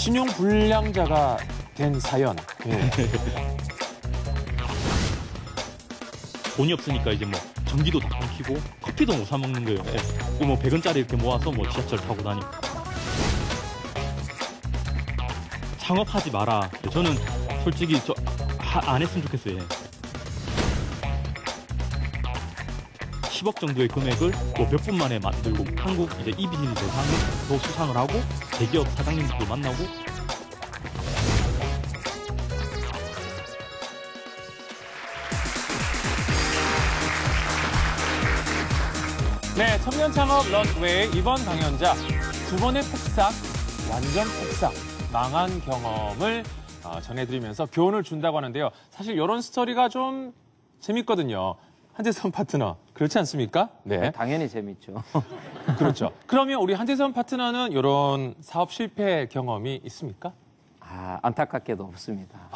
신용 불량자가 된 사연. 예. 돈이 없으니까 이제 뭐 전기도 다 끊기고 커피도 못 사 먹는 거예요. 예. 뭐 100원짜리 이렇게 모아서 뭐 지하철 타고 다니고. 창업하지 마라. 저는 솔직히 안 했으면 좋겠어요. 예. 10억 정도의 금액을 뭐 몇 분 만에 만들고 한국 이제 이비즈니스 대상도 수상을 하고 대기업 사장님들도 만나고. 네, 청년 창업 런웨이 이번 강연자 두 번의 폭삭, 완전 폭삭, 망한 경험을 전해드리면서 교훈을 준다고 하는데요. 사실 이런 스토리가 좀 재밌거든요. 한재선 파트너, 그렇지 않습니까? 네. 당연히 재밌죠. 그렇죠. 그러면 우리 한재선 파트너는 이런 사업 실패 경험이 있습니까? 안타깝게도 없습니다.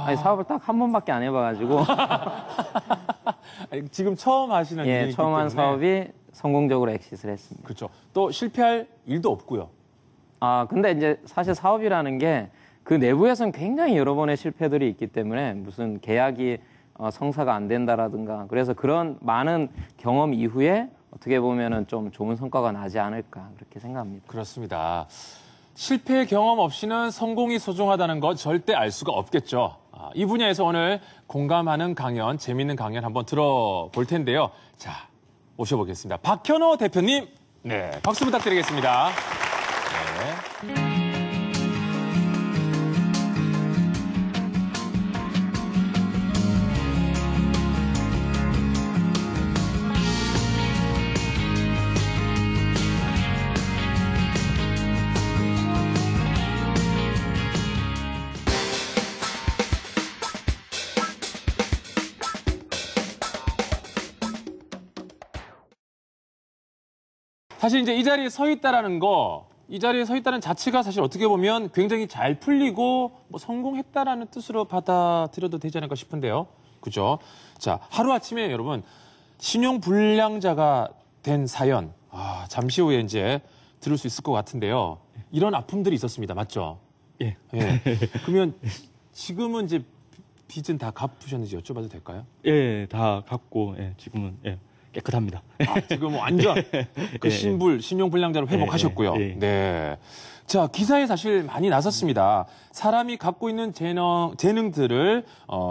아니, 사업을 딱 한 번밖에 안 해봐가지고. 아니, 지금 처음 하시는 예, 일이기 처음 한 때문에. 사업이 성공적으로 엑시트를 했습니다. 그렇죠. 또 실패할 일도 없고요. 근데 이제 사실 사업이라는 게 그 내부에서는 굉장히 여러 번의 실패들이 있기 때문에 무슨 계약이 성사가 안 된다라든가 그래서 그런 많은 경험 이후에 어떻게 보면은 좀 좋은 성과가 나지 않을까 그렇게 생각합니다. 그렇습니다. 실패 경험 없이는 성공이 소중하다는 것 절대 알 수가 없겠죠. 이 분야에서 오늘 공감하는 강연, 재미있는 강연 한번 들어볼 텐데요. 자, 모셔보겠습니다. 박현호 대표님, 네, 박수 부탁드리겠습니다. 네. 사실 이제 이 자리에 서 있다라는 거, 이 자리에 서 있다는 자체가 사실 어떻게 보면 굉장히 잘 풀리고 뭐 성공했다라는 뜻으로 받아들여도 되지 않을까 싶은데요. 그죠? 자, 하루아침에 여러분, 신용 불량자가 된 사연, 잠시 후에 이제 들을 수 있을 것 같은데요. 이런 아픔들이 있었습니다. 맞죠? 예. 예. 그러면 지금은 이제 빚은 다 갚으셨는지 여쭤봐도 될까요? 예, 다 갚고, 예, 지금은, 예, 깨끗합니다. 지금 완전 그 신용 불량자를 회복하셨고요. 네. 자, 기사에 사실 많이 나섰습니다. 사람이 갖고 있는 재능들을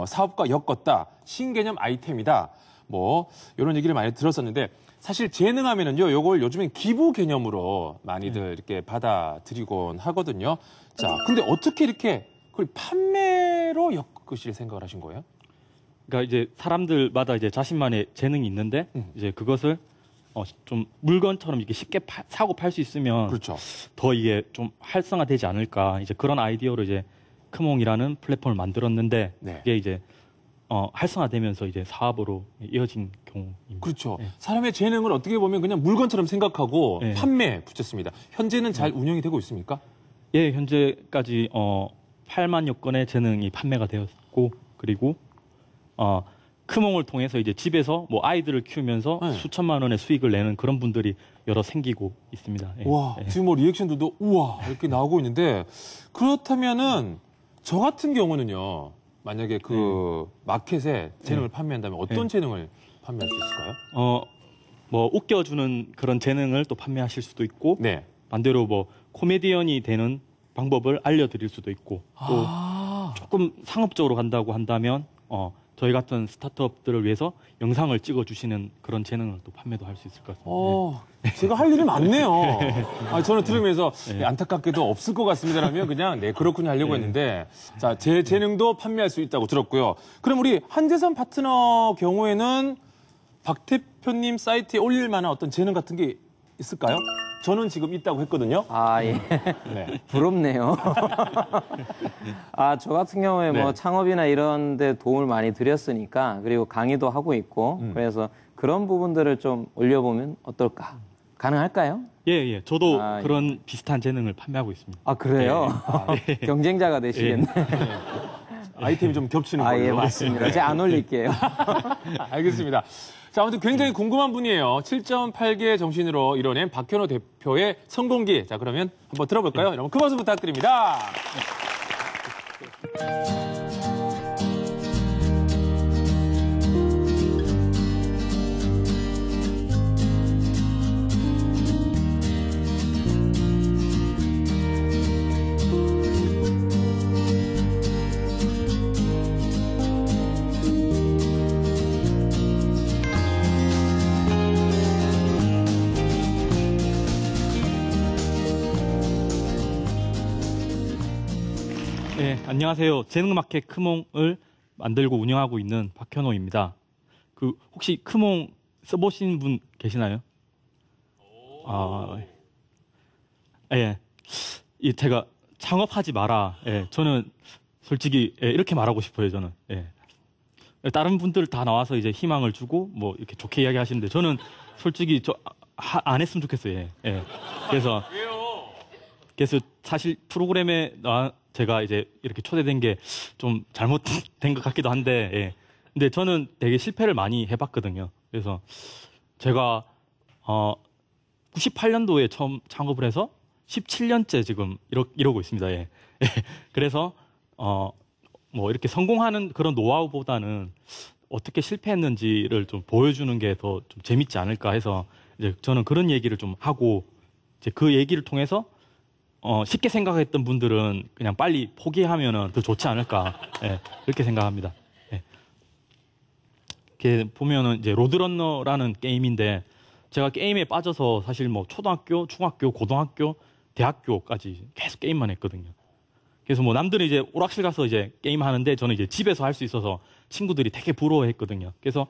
사업과 엮었다. 신개념 아이템이다. 뭐 이런 얘기를 많이 들었었는데 사실 재능하면은요, 요걸 요즘엔 기부 개념으로 많이들 이렇게 받아들이곤 하거든요. 자, 근데 어떻게 이렇게 그걸 판매로 엮으실 생각을 하신 거예요? 그러니까 이제 사람들마다 이제 자신만의 재능이 있는데 이제 그것을 좀 물건처럼 이렇게 쉽게 사고 팔 수 있으면 그렇죠. 더 이게 좀 활성화되지 않을까 이제 그런 아이디어로 이제 크몽이라는 플랫폼을 만들었는데 네. 이게 이제 활성화되면서 이제 사업으로 이어진 경우입니다. 그렇죠. 사람의 재능을 어떻게 보면 그냥 물건처럼 생각하고 네. 판매에 붙였습니다. 현재는 잘 운영이 되고 있습니까? 예, 현재까지 8만여 건의 재능이 판매가 되었고 그리고 크몽을 통해서 이제 집에서 뭐 아이들을 키우면서 수천만 원의 수익을 내는 그런 분들이 여러 생기고 있습니다. 예. 와, 지금 뭐 리액션들도 우와 이렇게 나오고 있는데 그렇다면은 저 같은 경우는요. 만약에 그 마켓에 재능을 판매한다면 어떤 재능을 판매할 수 있을까요? 뭐 웃겨주는 그런 재능을 또 판매하실 수도 있고 네. 반대로 뭐 코미디언이 되는 방법을 알려드릴 수도 있고 또 조금 상업적으로 간다고 한다면 저희 같은 스타트업들을 위해서 영상을 찍어주시는 그런 재능을 또 판매도 할 수 있을 것 같습니다. 제가 할 일이 많네요. 저는 들으면서 안타깝게도 없을 것 같습니다라면 그냥 네 그렇군요 하려고 했는데 자, 제 재능도 판매할 수 있다고 들었고요. 그럼 우리 한재선 파트너 경우에는 박 대표님 사이트에 올릴 만한 어떤 재능 같은 게 있을까요? 저는 지금 있다고 했거든요. 예. 네. 부럽네요. 저 같은 경우에 뭐 창업이나 이런 데 도움을 많이 드렸으니까 그리고 강의도 하고 있고 그래서 그런 부분들을 좀 올려보면 어떨까. 가능할까요? 예. 저도 아, 그런 비슷한 재능을 판매하고 있습니다. 아, 그래요? 경쟁자가 되시겠네. 아이템이 좀 겹치는 걸로. 예, 맞습니다. 제가 안 올릴게요. 알겠습니다. 자, 아무튼 굉장히 궁금한 분이에요. 7.8개 정신으로 이뤄낸 박현호 대표의 성공기. 자, 그러면 한번 들어볼까요? 여러분, 큰 박수 부탁드립니다. 네, 안녕하세요. 재능마켓 크몽을 만들고 운영하고 있는 박현호입니다. 혹시 크몽 써보신 분 계시나요? 예. 제가 창업하지 마라. 예, 저는 솔직히 이렇게 말하고 싶어요. 저는. 예. 다른 분들 다 나와서 이제 희망을 주고 뭐 이렇게 좋게 이야기하시는데 저는 솔직히 안 했으면 좋겠어요. 예. 그래서 사실 프로그램에 제가 이제 이렇게 초대된 게 좀 잘못된 것 같기도 한데, 예. 근데 저는 되게 실패를 많이 해봤거든요. 그래서 제가 98년도에 처음 창업을 해서 17년째 지금 이러고 있습니다. 예. 그래서 뭐 이렇게 성공하는 그런 노하우보다는 어떻게 실패했는지를 좀 보여주는 게 더 좀 재밌지 않을까 해서 이제 저는 그런 얘기를 좀 하고 이제 그 얘기를 통해서 쉽게 생각했던 분들은 그냥 빨리 포기하면은 더 좋지 않을까. 예, 그렇게 생각합니다. 예. 이렇게 보면은 이제 로드런너라는 게임인데 제가 게임에 빠져서 사실 뭐 초등학교, 중학교, 고등학교, 대학교까지 계속 게임만 했거든요. 그래서 뭐 남들은 이제 오락실 가서 이제 게임 하는데 저는 이제 집에서 할 수 있어서 친구들이 되게 부러워했거든요. 그래서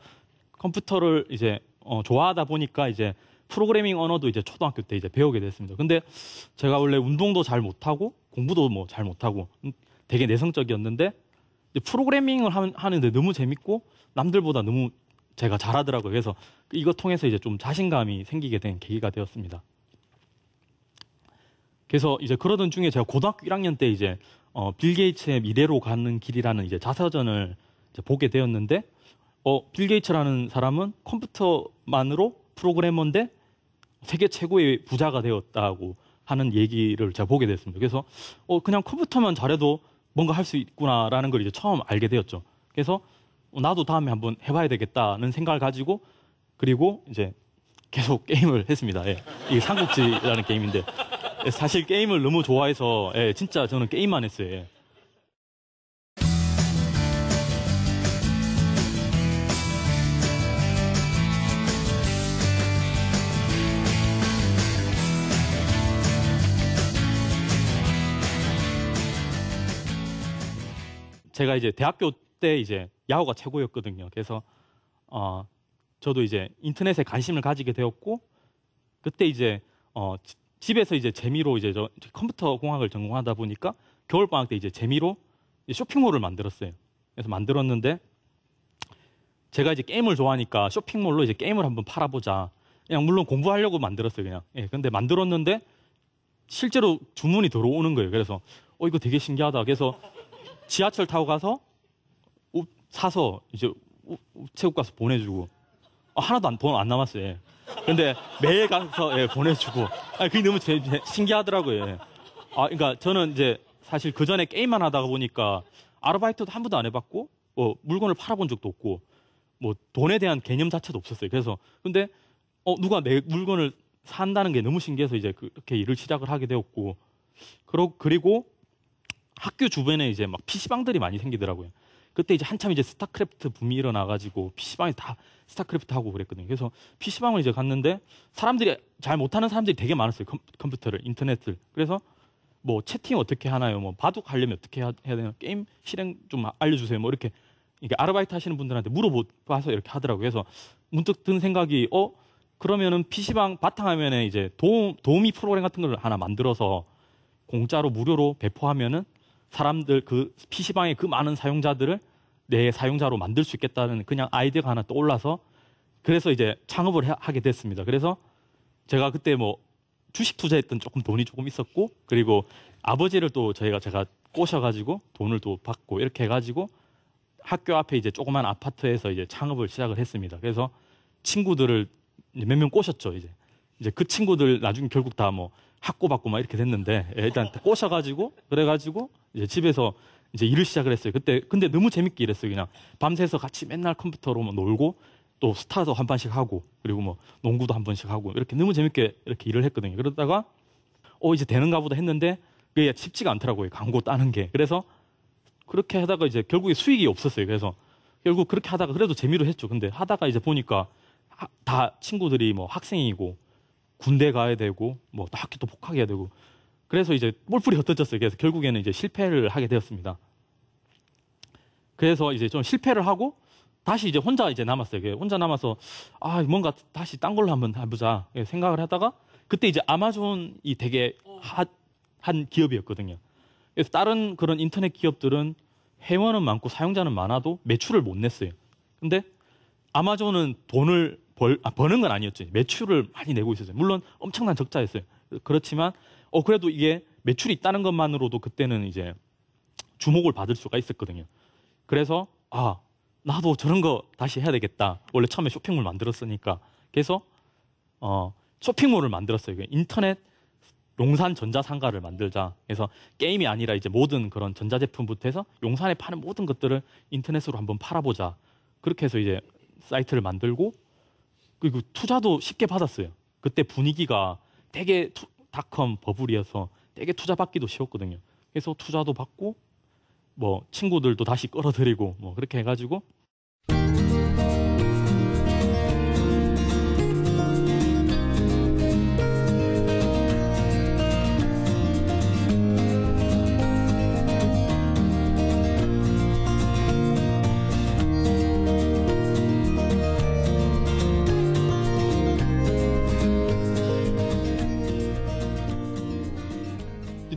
컴퓨터를 이제 좋아하다 보니까 이제 프로그래밍 언어도 이제 초등학교 때 이제 배우게 됐습니다. 근데 제가 원래 운동도 잘 못하고 공부도 뭐 잘 못하고 되게 내성적이었는데 이제 프로그래밍을 하는데 너무 재밌고 남들보다 너무 제가 잘하더라고요. 그래서 이거 통해서 이제 좀 자신감이 생기게 된 계기가 되었습니다. 그래서 이제 그러던 중에 제가 고등학교 1학년 때 이제 빌 게이츠의 미래로 가는 길이라는 이제 자서전을 이제 보게 되었는데 빌 게이츠라는 사람은 컴퓨터만으로 프로그래머인데 세계 최고의 부자가 되었다고 하는 얘기를 제가 보게 됐습니다. 그래서 그냥 컴퓨터만 잘해도 뭔가 할 수 있구나라는 걸 이제 처음 알게 되었죠. 그래서 나도 다음에 한번 해봐야 되겠다는 생각을 가지고 그리고 이제 계속 게임을 했습니다. 예. 이게 삼국지라는 게임인데 사실 게임을 너무 좋아해서 진짜 저는 게임만 했어요. 예. 제가 이제 대학교 때 이제 야후가 최고였거든요. 그래서 저도 이제 인터넷에 관심을 가지게 되었고 그때 이제 집에서 이제 재미로 이제 저 컴퓨터 공학을 전공하다 보니까 겨울 방학 때 이제 재미로 쇼핑몰을 만들었어요. 그래서 만들었는데 제가 이제 게임을 좋아하니까 쇼핑몰로 이제 게임을 한번 팔아보자. 그냥 물론 공부하려고 만들었어요, 그냥. 예, 근데 만들었는데 실제로 주문이 들어오는 거예요. 그래서 이거 되게 신기하다. 그래서 지하철 타고 가서 사서 이제 우체국 가서 보내주고 하나도 돈 안 남았어요. 예. 근데 매일 가서 보내주고 그게 너무 신기하더라고요. 예. 그러니까 저는 이제 사실 그 전에 게임만 하다가 보니까 아르바이트도 한 번도 안 해봤고 물건을 팔아본 적도 없고 뭐 돈에 대한 개념 자체도 없었어요. 그래서 근데 누가 내 물건을 산다는 게 너무 신기해서 이제 그렇게 일을 시작을 하게 되었고 그리고 학교 주변에 이제 막 PC방들이 많이 생기더라고요. 그때 이제 한참 이제 스타크래프트 붐이 일어나가지고 PC방에 다 스타크래프트 하고 그랬거든요. 그래서 PC방을 이제 갔는데 사람들이 잘 못하는 사람들이 되게 많았어요. 컴퓨터를, 인터넷을. 그래서 뭐 채팅 어떻게 하나요? 뭐 바둑 하려면 어떻게 해야 되나? 게임 실행 좀 알려주세요. 뭐 이렇게 아르바이트 하시는 분들한테 물어봐서 이렇게 하더라고요. 그래서 문득 든 생각이 그러면은 PC방 바탕화면에 이제 도우미 프로그램 같은 걸 하나 만들어서 공짜로 무료로 배포하면은 사람들 그 PC방의 그 많은 사용자들을 내 사용자로 만들 수 있겠다는 그냥 아이디어가 하나 떠올라서 그래서 이제 창업을 하게 됐습니다. 그래서 제가 그때 뭐 주식 투자했던 조금 돈이 조금 있었고 그리고 아버지를 또 제가 꼬셔가지고 돈을 또 받고 이렇게 해가지고 학교 앞에 이제 조그만 아파트에서 이제 창업을 시작을 했습니다. 그래서 친구들을 몇 명 꼬셨죠. 이제 그 친구들 나중에 결국 다 뭐 학고 받고 막 이렇게 됐는데 일단 꼬셔가지고 그래가지고 이제 집에서 이제 일을 시작을 했어요. 그때 근데 너무 재밌게 일했어요. 그냥 밤새서 같이 맨날 컴퓨터로 뭐 놀고 또 스타도 한 번씩 하고 그리고 뭐 농구도 한 번씩 하고 이렇게 너무 재밌게 이렇게 일을 했거든요. 그러다가 이제 되는가 보다 했는데 그게 쉽지가 않더라고요. 광고 따는 게. 그래서 그렇게 하다가 이제 결국에 수익이 없었어요. 그래서 결국 그렇게 하다가 그래도 재미로 했죠. 근데 하다가 이제 보니까 다 친구들이 뭐 학생이고 군대 가야 되고 뭐 또 학교 또 복학해야 되고 그래서 이제 뿔뿔이 흩어졌어요. 그래서 결국에는 이제 실패를 하게 되었습니다. 그래서 이제 좀 실패를 하고 다시 이제 혼자 이제 남았어요. 혼자 남아서 뭔가 다시 딴 걸로 한번 해보자 생각을 하다가 그때 이제 아마존이 되게 한 기업이었거든요. 그래서 다른 그런 인터넷 기업들은 회원은 많고 사용자는 많아도 매출을 못 냈어요. 근데 아마존은 돈을 버는 건 아니었죠. 매출을 많이 내고 있었어요. 물론 엄청난 적자였어요. 그렇지만 그래도 이게 매출이 있다는 것만으로도 그때는 이제 주목을 받을 수가 있었거든요. 그래서 나도 저런 거 다시 해야 되겠다. 원래 처음에 쇼핑몰 만들었으니까. 그래서 쇼핑몰을 만들었어요. 인터넷 용산 전자상가를 만들자. 그래서 게임이 아니라 이제 모든 그런 전자제품부터 해서 용산에 파는 모든 것들을 인터넷으로 한번 팔아보자. 그렇게 해서 이제 사이트를 만들고 그리고 투자도 쉽게 받았어요. 그때 분위기가 되게 닷컴 버블이어서 되게 투자 받기도 쉬웠거든요. 그래서 투자도 받고 뭐 친구들도 다시 끌어들이고 뭐 그렇게 해가지고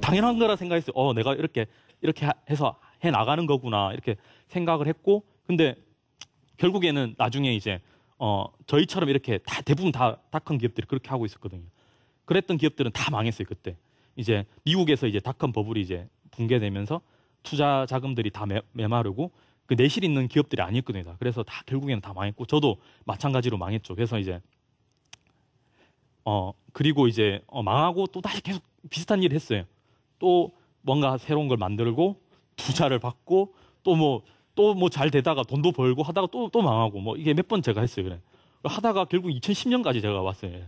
당연한 거라 생각했어요. 내가 이렇게 해서 해 나가는 거구나 이렇게 생각을 했고, 근데 결국에는 나중에 이제 저희처럼 이렇게 대부분 다 닷컴 기업들이 그렇게 하고 있었거든요. 그랬던 기업들은 다 망했어요. 그때 이제 미국에서 이제 닷컴 버블이 이제 붕괴되면서 투자 자금들이 다 메마르고 그 내실 있는 기업들이 아니었거든요. 그래서 다 결국에는 다 망했고 저도 마찬가지로 망했죠. 그래서 이제 그리고 이제 망하고 또 다시 계속 비슷한 일을 했어요. 또 뭔가 새로운 걸 만들고 투자를 받고 또 뭐 잘 되다가 돈도 벌고 하다가 또 망하고 뭐 이게 몇 번 제가 했어요. 그래. 하다가 결국 2010년까지 제가 왔어요.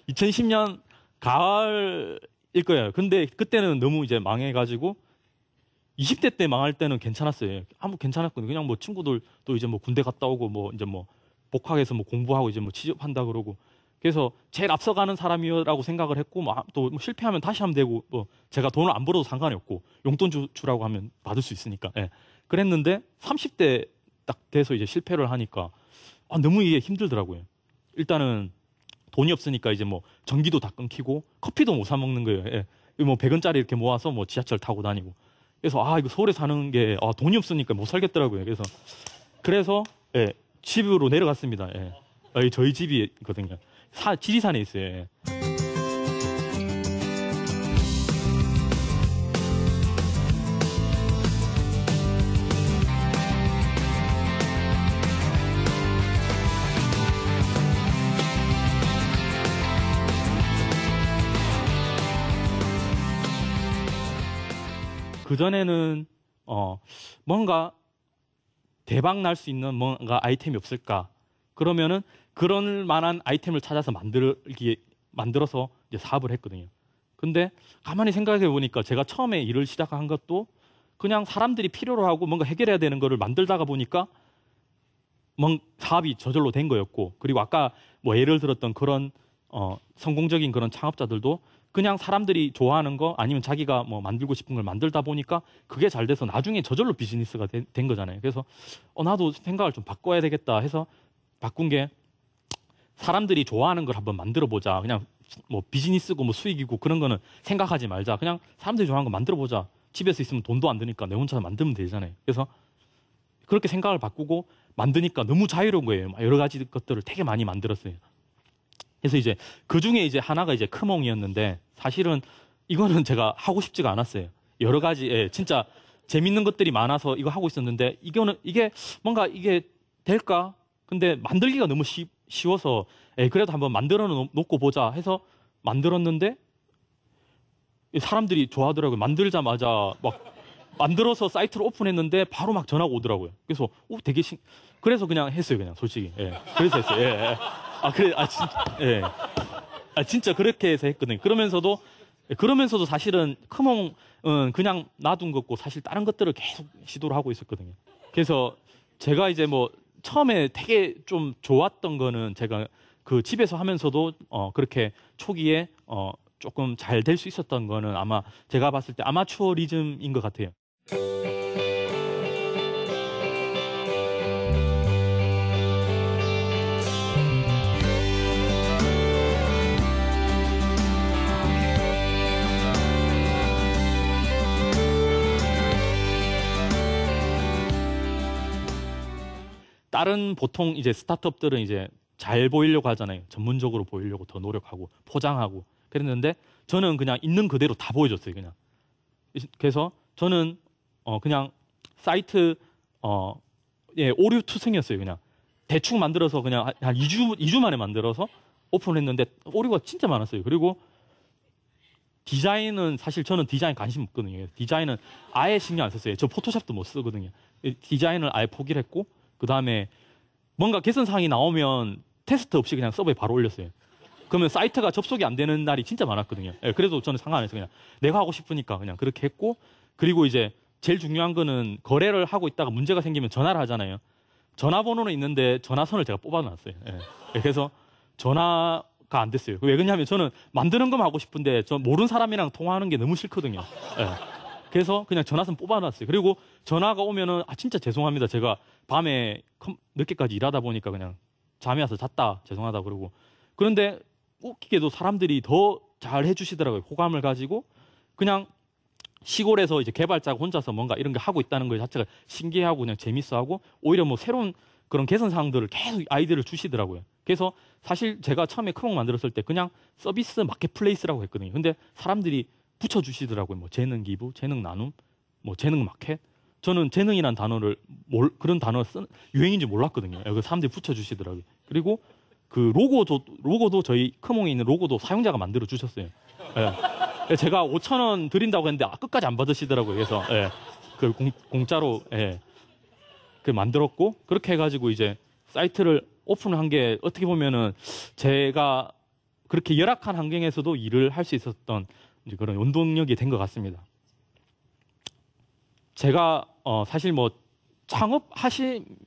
2010년 가을일 거예요. 근데 그때는 너무 이제 망해가지고 20대 때 망할 때는 괜찮았어요. 아무 괜찮았거든요. 그냥 뭐 친구들도 이제 뭐 군대 갔다 오고 뭐 이제 뭐 복학해서 뭐 공부하고 이제 뭐 취업한다 그러고 그래서 제일 앞서가는 사람이라고 생각을 했고 또 실패하면 다시 하면 되고 뭐 제가 돈을 안 벌어도 상관이 없고 용돈 주라고 하면 받을 수 있으니까 그랬는데 30대 딱 돼서 이제 실패를 하니까 너무 이게 힘들더라고요. 일단은 돈이 없으니까 이제 뭐 전기도 다 끊기고 커피도 못 사 먹는 거예요. 뭐 100원짜리 이렇게 모아서 뭐 지하철 타고 다니고 그래서 이거 서울에 사는 게 돈이 없으니까 못 살겠더라고요. 그래서 집으로 내려갔습니다. 저희 집이 있거든요. 지리산에 있어요. 그전에는 뭔가 대박 날 수 있는 뭔가 아이템이 없을까? 그러면은 그런 만한 아이템을 찾아서 만들어서 이제 사업을 했거든요. 근데 가만히 생각해 보니까 제가 처음에 일을 시작한 것도 그냥 사람들이 필요로 하고 뭔가 해결해야 되는 거를 만들다가 보니까 사업이 저절로 된 거였고, 그리고 아까 뭐 예를 들었던 그런 성공적인 그런 창업자들도 그냥 사람들이 좋아하는 거 아니면 자기가 뭐 만들고 싶은 걸 만들다 보니까 그게 잘 돼서 나중에 저절로 비즈니스가 된 거잖아요. 그래서 나도 생각을 좀 바꿔야 되겠다 해서 바꾼 게 사람들이 좋아하는 걸 한번 만들어 보자. 그냥 뭐 비즈니스고 뭐 수익이고 그런 거는 생각하지 말자. 그냥 사람들이 좋아하는 거 만들어 보자. 집에서 있으면 돈도 안 드니까 내 혼자 만들면 되잖아요. 그래서 그렇게 생각을 바꾸고 만드니까 너무 자유로운 거예요. 여러 가지 것들을 되게 많이 만들었어요. 그래서 이제 그 중에 이제 하나가 이제 크몽이었는데 사실은 이거는 제가 하고 싶지가 않았어요. 여러 가지 진짜 재밌는 것들이 많아서 이거 하고 있었는데 이게 뭔가 이게 될까? 근데 만들기가 너무 쉬워서 그래도 한번 만들어 놓고 보자 해서 만들었는데 사람들이 좋아하더라고요. 만들자마자 막 만들어서 사이트를 오픈했는데 바로 막 전화가 오더라고요. 그래서 되게 그래서 그냥 했어요. 그냥 솔직히. 그래서 했어요. 진짜 그렇게 해서 했거든요. 그러면서도 사실은 크몽은 그냥 놔둔 거고 사실 다른 것들을 계속 시도를 하고 있었거든요. 그래서 제가 이제 뭐 처음에 되게 좀 좋았던 거는 제가 그 집에서 하면서도 그렇게 초기에 조금 잘 될 수 있었던 거는 아마 제가 봤을 때 아마추어리즘인 것 같아요. 다른 보통 이제 스타트업들은 이제 잘 보이려고 하잖아요. 전문적으로 보이려고 더 노력하고 포장하고 그랬는데 저는 그냥 있는 그대로 다 보여줬어요. 그냥. 그래서 저는 그냥 사이트 오류투성이었어요. 그냥 대충 만들어서 그냥 한 2주 만에 만들어서 오픈했는데 오류가 진짜 많았어요. 그리고 디자인은 사실 저는 디자인 관심 없거든요. 디자인은 아예 신경 안 썼어요. 저 포토샵도 못 쓰거든요. 디자인을 아예 포기를 했고 그 다음에 뭔가 개선 사항이 나오면 테스트 없이 그냥 서버에 바로 올렸어요. 그러면 사이트가 접속이 안 되는 날이 진짜 많았거든요. 그래도 저는 상관 안 해서 그냥 내가 하고 싶으니까 그냥 그렇게 했고 그리고 이제 제일 중요한 거는 거래를 하고 있다가 문제가 생기면 전화를 하잖아요. 전화번호는 있는데 전화선을 제가 뽑아놨어요. 그래서 전화가 안 됐어요. 왜 그러냐면 저는 만드는 것만 하고 싶은데 저 모르는 사람이랑 통화하는 게 너무 싫거든요. 그래서 그냥 전화선 뽑아놨어요. 그리고 전화가 오면은 진짜 죄송합니다. 제가 밤에 늦게까지 일하다 보니까 그냥 잠이 와서 잤다 죄송하다 그러고 그런데 웃기게도 사람들이 더 잘 해주시더라고요. 호감을 가지고 그냥 시골에서 이제 개발자가 혼자서 뭔가 이런 게 하고 있다는 것 자체가 신기하고 그냥 재밌어하고 오히려 뭐 새로운 그런 개선 사항들을 계속 아이디어를 주시더라고요. 그래서 사실 제가 처음에 크몽 만들었을 때 그냥 서비스 마켓플레이스라고 했거든요. 근데 사람들이 붙여주시더라고요. 뭐 재능 기부, 재능 나눔, 뭐 재능 마켓. 저는 재능이란 단어를 그런 단어 유행인지 몰랐거든요. 그 사람들이 붙여주시더라고요. 그리고 그 로고도 저희 크몽에 있는 로고도 사용자가 만들어 주셨어요. 제가 5,000원 드린다고 했는데 끝까지 안 받으시더라고요. 그래서 그 공짜로 그 만들었고 그렇게 해가지고 이제 사이트를 오픈한 게 어떻게 보면은 제가 그렇게 열악한 환경에서도 일을 할 수 있었던 그런 원동력이 된 것 같습니다. 제가 사실 뭐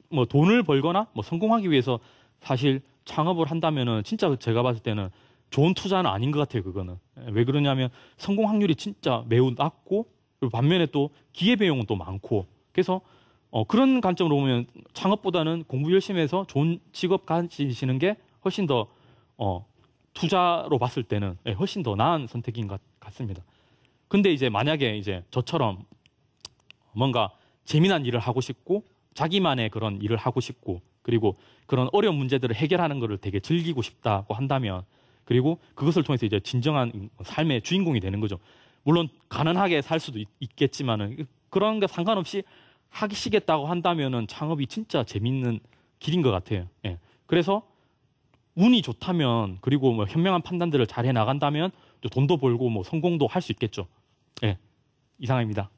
뭐 돈을 벌거나 뭐 성공하기 위해서 사실 창업을 한다면은 진짜 제가 봤을 때는 좋은 투자는 아닌 것 같아요. 그거는 왜 그러냐면 성공 확률이 진짜 매우 낮고 그리고 반면에 또 기회비용은 또 많고 그래서 그런 관점으로 보면 창업보다는 공부 열심히 해서 좋은 직업 가지시는 게 훨씬 더 투자로 봤을 때는 훨씬 더 나은 선택인 것 같습니다. 근데 이제 만약에 이제 저처럼 뭔가 재미난 일을 하고 싶고 자기만의 그런 일을 하고 싶고 그리고 그런 어려운 문제들을 해결하는 것을 되게 즐기고 싶다고 한다면 그리고 그것을 통해서 이제 진정한 삶의 주인공이 되는 거죠. 물론 가난하게 살 수도 있겠지만은 그런 게 상관없이 하시겠다고 한다면은 창업이 진짜 재밌는 길인 것 같아요. 그래서 운이 좋다면 그리고 뭐 현명한 판단들을 잘 해 나간다면 또 돈도 벌고 뭐 성공도 할 수 있겠죠. 이상입니다.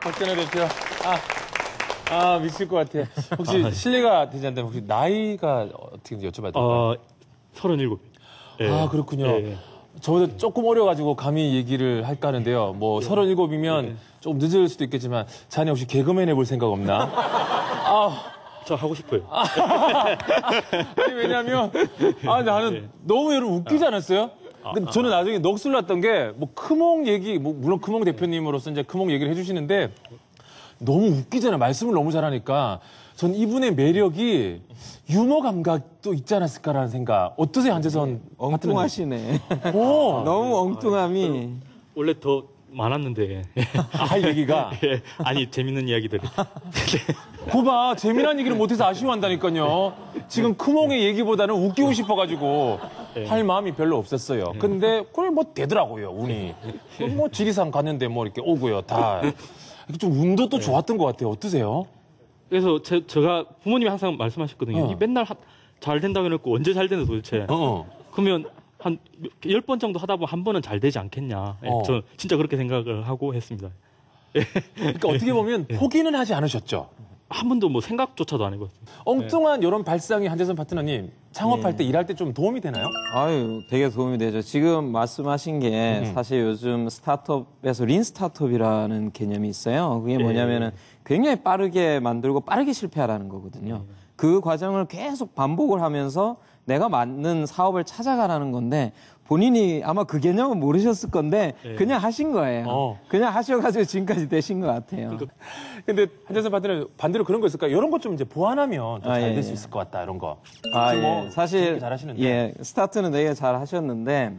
박전호 대표, 미칠 것 같아. 혹시 실례가 되지 않다면 혹시 나이가 어떻게 여쭤봐도 될까요? 37. 그렇군요. 저보다 조금 어려가지고 감히 얘기를 할까 하는데요. 뭐 37이면 조금 늦을 수도 있겠지만 자네 혹시 개그맨 해볼 생각 없나? 저 하고 싶어요. 아니, 왜냐면, 나는 너무 여러분 웃기지 않았어요? 근데 저는 나중에 넋을 났던 게, 뭐, 크몽 얘기, 뭐, 물론 크몽 대표님으로서 이제 크몽 얘기를 해주시는데, 너무 웃기잖아요. 말씀을 너무 잘하니까. 전 이분의 매력이 유머 감각도 있지 않았을까라는 생각. 어떠세요, 한재선? 엉뚱하시네. 오! 너무 엉뚱함이. 원래 더 많았는데. 할 얘기가. 예. 아니, 재밌는 이야기들이. 그봐, 재미난 얘기를 못해서 아쉬워한다니까요. 지금 크몽의 얘기보다는 웃기고 싶어가지고 할 마음이 별로 없었어요. 근데 그걸 뭐 되더라고요, 운이. 뭐 지리산 갔는데 뭐 이렇게 오고요, 다. 좀 운도 또 좋았던 것 같아요. 어떠세요? 그래서 제가 부모님이 항상 말씀하셨거든요. 이 맨날 잘 된다고 해놓고 언제 잘 되는데 도대체. 그러면 한 10번 정도 하다 보면 한 번은 잘 되지 않겠냐. 예, 저 진짜 그렇게 생각을 하고 했습니다. 그러니까 어떻게 보면 포기는 하지 않으셨죠? 한 번도 뭐 생각조차도 안 해봤어요. 엉뚱한 이런 발상이 한재선 파트너님 창업할 때 일할 때 좀 도움이 되나요? 아유, 되게 도움이 되죠. 지금 말씀하신 게 사실 요즘 스타트업에서 린 스타트업이라는 개념이 있어요. 그게 뭐냐면은 굉장히 빠르게 만들고 빠르게 실패하라는 거거든요. 그 과정을 계속 반복을 하면서 내가 맞는 사업을 찾아가라는 건데 본인이 아마 그 개념은 모르셨을 건데 그냥 하신 거예요. 그냥 하셔가지고 지금까지 되신 것 같아요. 근데 한재선 파트너 반대로 그런 거 있을까요? 이런 것 좀 이제 보완하면 잘 될 수 있을 것 같다, 이런 거. 뭐 사실 잘하시는데. 스타트는 되게 잘 하셨는데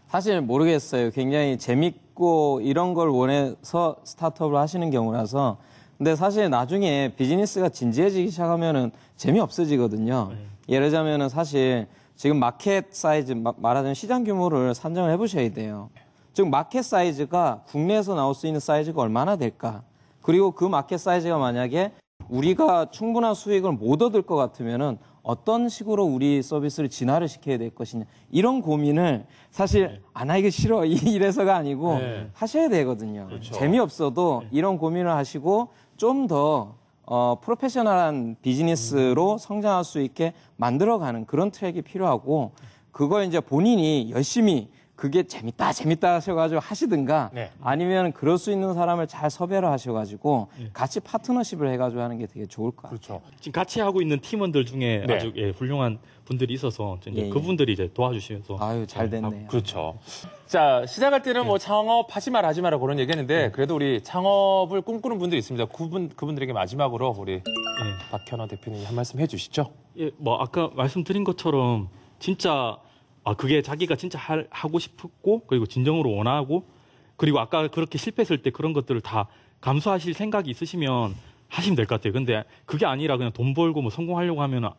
사실 모르겠어요. 굉장히 재밌고 이런 걸 원해서 스타트업을 하시는 경우라서. 근데 사실 나중에 비즈니스가 진지해지기 시작하면은 재미없어지거든요. 예를 들자면은 사실 지금 마켓 사이즈, 말하자면 시장 규모를 산정을 해보셔야 돼요. 즉 마켓 사이즈가 국내에서 나올 수 있는 사이즈가 얼마나 될까? 그리고 그 마켓 사이즈가 만약에 우리가 충분한 수익을 못 얻을 것 같으면은 어떤 식으로 우리 서비스를 진화를 시켜야 될 것이냐. 이런 고민을 사실 안 하기 싫어 이래서가 아니고 하셔야 되거든요. 그렇죠. 재미없어도 이런 고민을 하시고 좀 더 프로페셔널한 비즈니스로 성장할 수 있게 만들어가는 그런 트랙이 필요하고 그걸 이제 본인이 열심히 그게 재밌다 하셔가지고 하시든가 아니면 그럴 수 있는 사람을 잘 섭외를 하셔가지고 같이 파트너십을 해가지고 하는 게 되게 좋을 것 같아요. 그렇죠. 지금 같이 하고 있는 팀원들 중에 아주 훌륭한 분들이 있어서 이제 그분들이 이제 도와주시면서 아유 잘 됐네요. 그렇죠. 자, 시작할 때는 뭐 창업하지 마라 그런 얘기했는데 그래도 우리 창업을 꿈꾸는 분들이 있습니다. 그분들에게 마지막으로 우리 박현호 대표님이 한 말씀 해주시죠. 예, 뭐 아까 말씀드린 것처럼 진짜 그게 자기가 진짜 하고 싶었고 그리고 진정으로 원하고 그리고 아까 그렇게 실패했을 때 그런 것들을 다 감수하실 생각이 있으시면 하시면 될 것 같아요. 근데 그게 아니라 그냥 돈 벌고 뭐 성공하려고 하면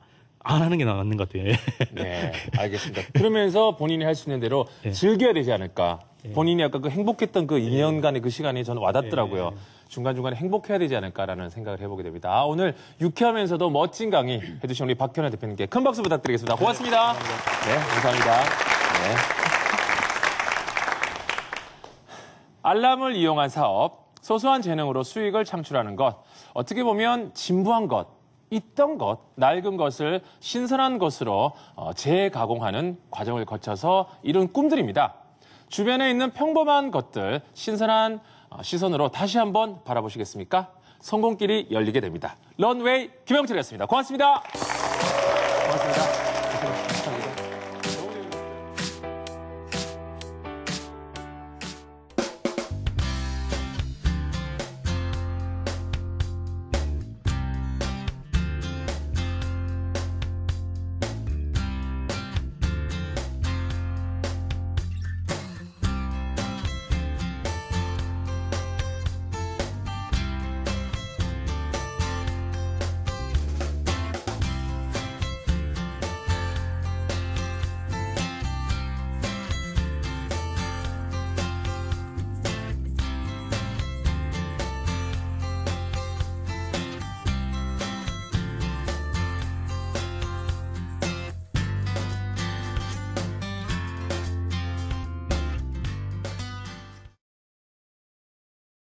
안 하는 게 맞는 것 같아요. 네, 알겠습니다. 그러면서 본인이 할 수 있는 대로 즐겨야 되지 않을까. 본인이 아까 그 행복했던 그 2년간의 그 시간이 저는 와닿더라고요. 중간중간에 행복해야 되지 않을까라는 생각을 해보게 됩니다. 오늘 유쾌하면서도 멋진 강의 해주신 우리 박현호 대표님께 큰 박수 부탁드리겠습니다. 고맙습니다. 네, 감사합니다. 네. 알람을 이용한 사업, 소소한 재능으로 수익을 창출하는 것, 어떻게 보면 진부한 것, 있던 것, 낡은 것을 신선한 것으로 재가공하는 과정을 거쳐서 이룬 꿈들입니다. 주변에 있는 평범한 것들, 신선한 시선으로 다시 한번 바라보시겠습니까? 성공길이 열리게 됩니다. 런웨이 김영철이었습니다. 고맙습니다.